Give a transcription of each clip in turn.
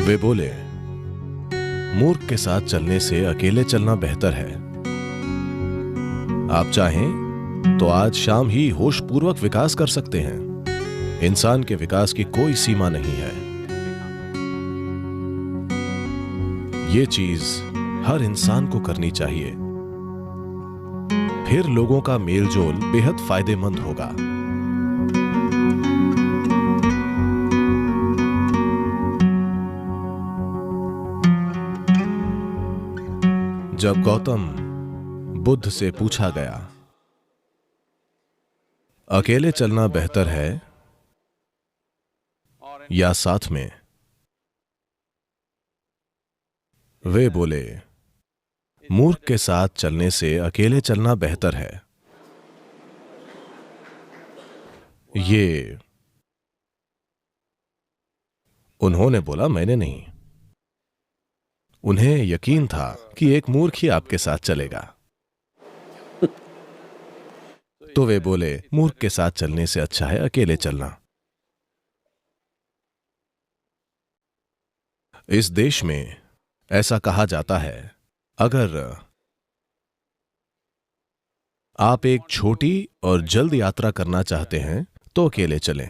वे बोले, मूर्ख के साथ चलने से अकेले चलना बेहतर है। आप चाहें तो आज शाम ही होशपूर्वक विकास कर सकते हैं। इंसान के विकास की कोई सीमा नहीं है। ये चीज हर इंसान को करनी चाहिए, फिर लोगों का मेलजोल बेहद फायदेमंद होगा। जब गौतम बुद्ध से पूछा गया, अकेले चलना बेहतर है या साथ में, वे बोले, मूर्ख के साथ चलने से अकेले चलना बेहतर है। ये उन्होंने बोला, मैंने नहीं। उन्हें यकीन था कि एक मूर्ख ही आपके साथ चलेगा। तो वे बोले, मूर्ख के साथ चलने से अच्छा है अकेले चलना। इस देश में ऐसा कहा जाता है, अगर आप एक छोटी और जल्द यात्रा करना चाहते हैं तो अकेले चलें,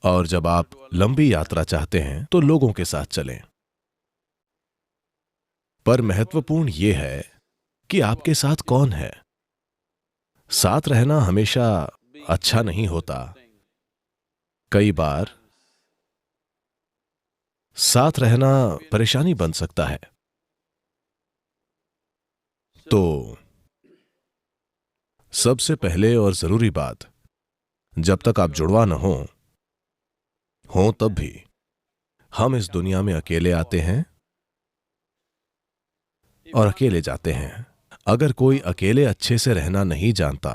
और जब आप लंबी यात्रा चाहते हैं तो लोगों के साथ चलें। पर महत्वपूर्ण यह है कि आपके साथ कौन है। साथ रहना हमेशा अच्छा नहीं होता। कई बार साथ रहना परेशानी बन सकता है। तो सबसे पहले और जरूरी बात, जब तक आप जुड़वा न हो तब भी हम इस दुनिया में अकेले आते हैं और अकेले जाते हैं। अगर कोई अकेले अच्छे से रहना नहीं जानता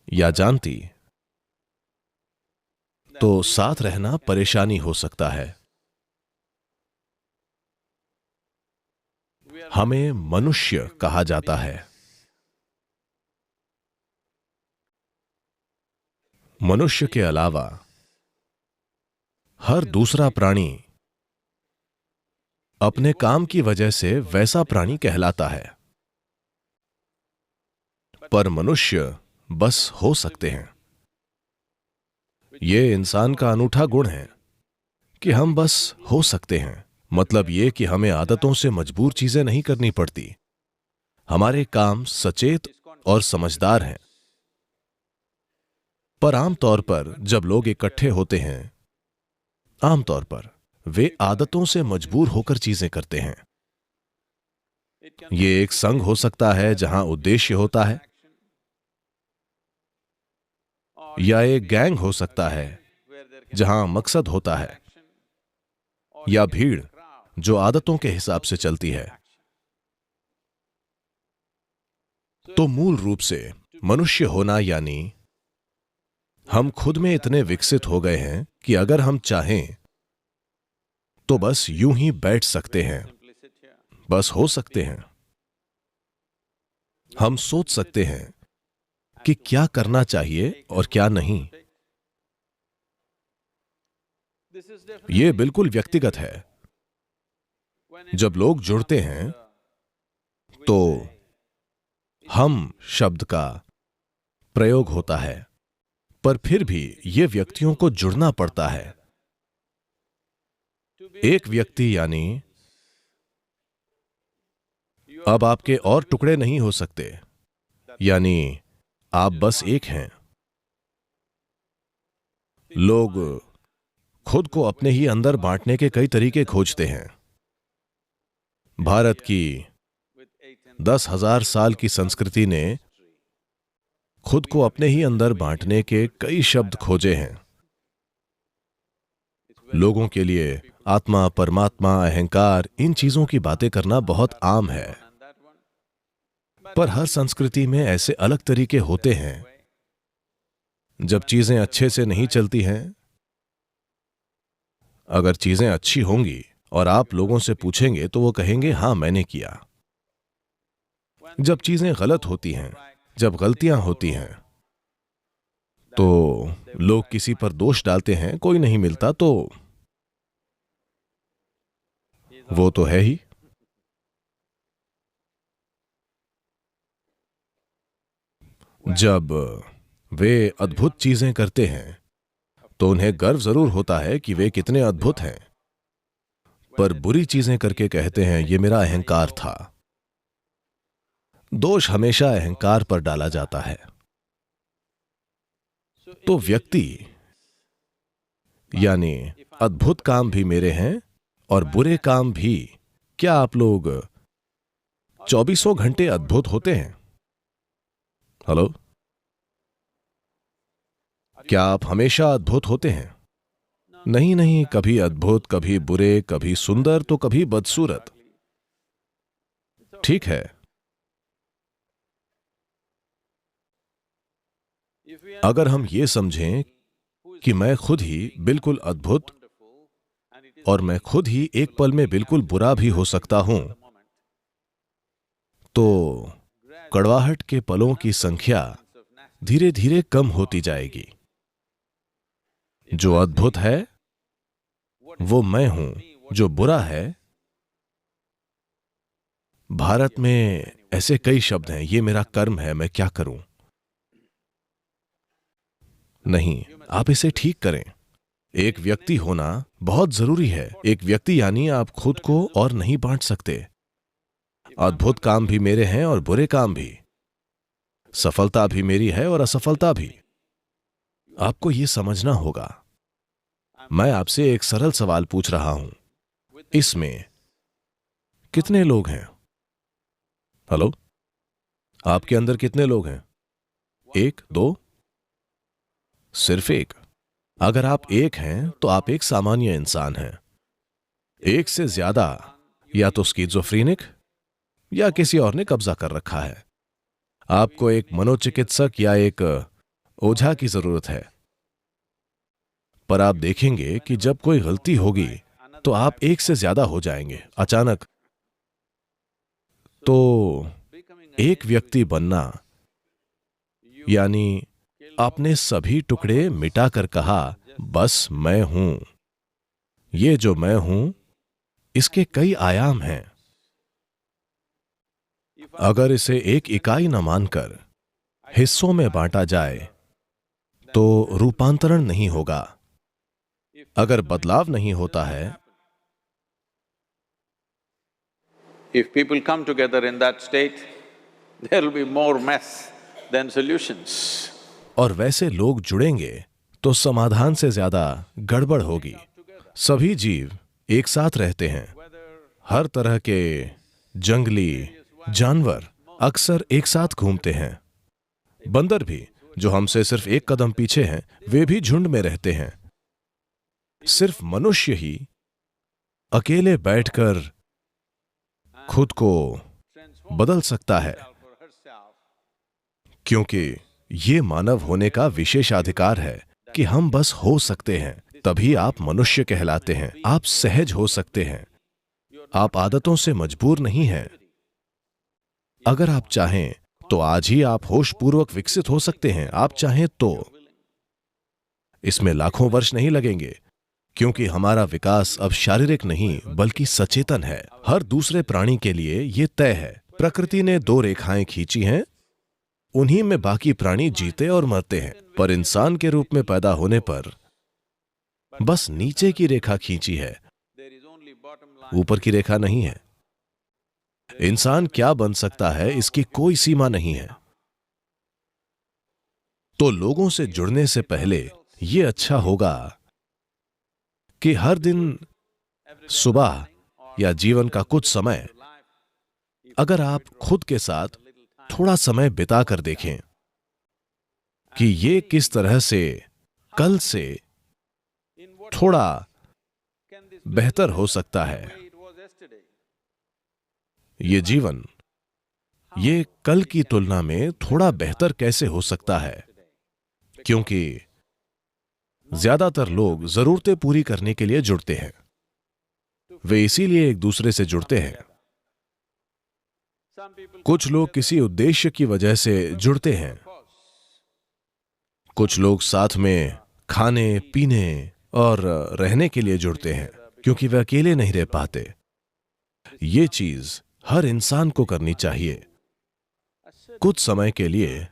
या जानती, तो साथ रहना परेशानी हो सकता है। हमें मनुष्य कहा जाता है। मनुष्य के अलावा हर दूसरा प्राणी अपने काम की वजह से वैसा प्राणी कहलाता है, पर मनुष्य बस हो सकते हैं। यह इंसान का अनूठा गुण है कि हम बस हो सकते हैं। मतलब यह कि हमें आदतों से मजबूर चीजें नहीं करनी पड़ती। हमारे काम सचेत और समझदार हैं। पर आमतौर पर जब लोग इकट्ठे होते हैं, आमतौर पर वे आदतों से मजबूर होकर चीजें करते हैं। यह एक संघ हो सकता है जहां उद्देश्य होता है, या एक गैंग हो सकता है जहां मकसद होता है, या भीड़ जो आदतों के हिसाब से चलती है। तो मूल रूप से मनुष्य होना यानी हम खुद में इतने विकसित हो गए हैं कि अगर हम चाहें तो बस यूं ही बैठ सकते हैं, बस हो सकते हैं। हम सोच सकते हैं कि क्या करना चाहिए और क्या नहीं। यह बिल्कुल व्यक्तिगत है। जब लोग जुड़ते हैं तो हम शब्द का प्रयोग होता है, पर फिर भी यह व्यक्तियों को जुड़ना पड़ता है। एक व्यक्ति यानी अब आपके और टुकड़े नहीं हो सकते, यानी आप बस एक हैं। लोग खुद को अपने ही अंदर बांटने के कई तरीके खोजते हैं। भारत की 10,000 साल की संस्कृति ने खुद को अपने ही अंदर बांटने के कई शब्द खोजे हैं। लोगों के लिए आत्मा, परमात्मा, अहंकार, इन चीजों की बातें करना बहुत आम है। पर हर संस्कृति में ऐसे अलग तरीके होते हैं। जब चीजें अच्छे से नहीं चलती हैं, अगर चीजें अच्छी होंगी और आप लोगों से पूछेंगे तो वो कहेंगे, हां मैंने किया। जब चीजें गलत होती हैं, जब गलतियां होती हैं, तो लोग किसी पर दोष डालते हैं, कोई नहीं मिलता तो वो तो है ही। जब वे अद्भुत चीजें करते हैं तो उन्हें गर्व जरूर होता है कि वे कितने अद्भुत हैं, पर बुरी चीजें करके कहते हैं ये मेरा अहंकार था। दोष हमेशा अहंकार पर डाला जाता है। तो व्यक्ति यानी अद्भुत काम भी मेरे हैं और बुरे काम भी। क्या आप लोग 24 घंटे अद्भुत होते हैं? हेलो, क्या आप हमेशा अद्भुत होते हैं? नहीं नहीं, कभी अद्भुत, कभी बुरे, कभी सुंदर तो कभी बदसूरत। ठीक है, अगर हम ये समझें कि मैं खुद ही बिल्कुल अद्भुत और मैं खुद ही एक पल में बिल्कुल बुरा भी हो सकता हूं, तो कड़वाहट के पलों की संख्या धीरे धीरे कम होती जाएगी। जो अद्भुत है वो मैं हूं, जो बुरा है, भारत में ऐसे कई शब्द हैं, ये मेरा कर्म है, मैं क्या करूं। नहीं, आप इसे ठीक करें। एक व्यक्ति होना बहुत जरूरी है। एक व्यक्ति यानी आप खुद को और नहीं बांट सकते। अद्भुत काम भी मेरे हैं और बुरे काम भी, सफलता भी मेरी है और असफलता भी। आपको यह समझना होगा। मैं आपसे एक सरल सवाल पूछ रहा हूं, इसमें कितने लोग हैं? हेलो, आपके अंदर कितने लोग हैं? एक, दो? सिर्फ एक। अगर आप एक हैं तो आप एक सामान्य इंसान हैं। एक से ज्यादा या तो स्किज़ोफ्रेनिक या किसी और ने कब्जा कर रखा है। आपको एक मनोचिकित्सक या एक ओझा की जरूरत है। पर आप देखेंगे कि जब कोई गलती होगी तो आप एक से ज्यादा हो जाएंगे अचानक। तो एक व्यक्ति बनना यानी आपने सभी टुकड़े मिटाकर कहा बस मैं हूं। ये जो मैं हूं इसके कई आयाम हैं। अगर इसे एक इकाई न मानकर हिस्सों में बांटा जाए तो रूपांतरण नहीं होगा। अगर बदलाव नहीं होता है, If people come together in that state, there will be more mess than solutions. और वैसे लोग जुड़ेंगे तो समाधान से ज्यादा गड़बड़ होगी। सभी जीव एक साथ रहते हैं। हर तरह के जंगली जानवर अक्सर एक साथ घूमते हैं। बंदर भी, जो हमसे सिर्फ एक कदम पीछे हैं, वे भी झुंड में रहते हैं। सिर्फ मनुष्य ही अकेले बैठकर खुद को बदल सकता है, क्योंकि ये मानव होने का विशेषाधिकार है कि हम बस हो सकते हैं। तभी आप मनुष्य कहलाते हैं। आप सहज हो सकते हैं। आप आदतों से मजबूर नहीं हैं। अगर आप चाहें तो आज ही आप होशपूर्वक विकसित हो सकते हैं। आप चाहें तो इसमें लाखों वर्ष नहीं लगेंगे, क्योंकि हमारा विकास अब शारीरिक नहीं बल्कि सचेतन है। हर दूसरे प्राणी के लिए यह तय है। प्रकृति ने दो रेखाएं खींची हैं, उन्हीं में बाकी प्राणी जीते और मरते हैं। पर इंसान के रूप में पैदा होने पर बस नीचे की रेखा खींची है, ऊपर की रेखा नहीं है। इंसान क्या बन सकता है इसकी कोई सीमा नहीं है। तो लोगों से जुड़ने से पहले यह अच्छा होगा कि हर दिन सुबह या जीवन का कुछ समय अगर आप खुद के साथ थोड़ा समय बिताकर देखें कि ये किस तरह से कल से थोड़ा बेहतर हो सकता है। ये जीवन ये कल की तुलना में थोड़ा बेहतर कैसे हो सकता है, क्योंकि ज्यादातर लोग जरूरतें पूरी करने के लिए जुड़ते हैं। वे इसीलिए एक दूसरे से जुड़ते हैं। कुछ लोग किसी उद्देश्य की वजह से जुड़ते हैं। कुछ लोग साथ में खाने पीने और रहने के लिए जुड़ते हैं, क्योंकि वे अकेले नहीं रह पाते। ये चीज हर इंसान को करनी चाहिए। कुछ समय के लिए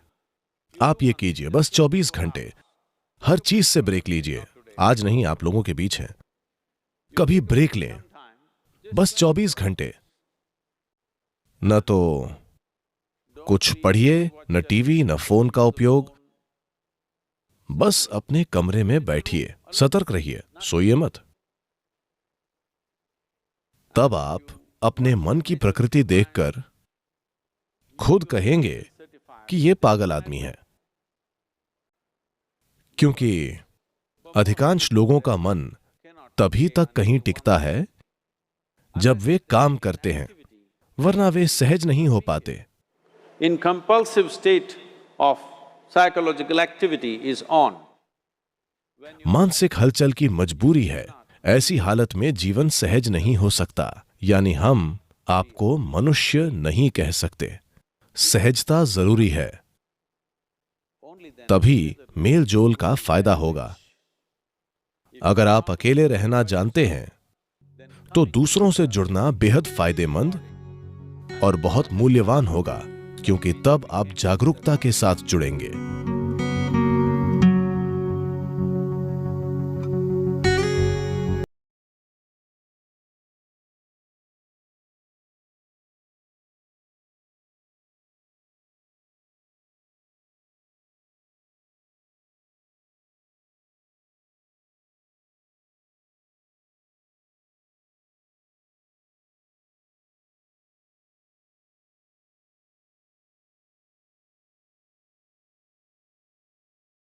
आप ये कीजिए, बस 24 घंटे हर चीज से ब्रेक लीजिए। आज नहीं, आप लोगों के बीच हैं, कभी ब्रेक लें, बस 24 घंटे। न तो कुछ पढ़िए, न टीवी, न फोन का उपयोग, बस अपने कमरे में बैठिए, सतर्क रहिए, सोइए मत। तब आप अपने मन की प्रकृति देखकर खुद कहेंगे कि ये पागल आदमी है। क्योंकि अधिकांश लोगों का मन तभी तक कहीं टिकता है जब वे काम करते हैं, वरना वे सहज नहीं हो पाते। In compulsive state of psychological activity is on. मानसिक हलचल की मजबूरी है, ऐसी हालत में जीवन सहज नहीं हो सकता। यानी हम आपको मनुष्य नहीं कह सकते। सहजता जरूरी है, तभी मेल जोल का फायदा होगा। अगर आप अकेले रहना जानते हैं तो दूसरों से जुड़ना बेहद फायदेमंद और बहुत मूल्यवान होगा, क्योंकि तब आप जागरूकता के साथ जुड़ेंगे।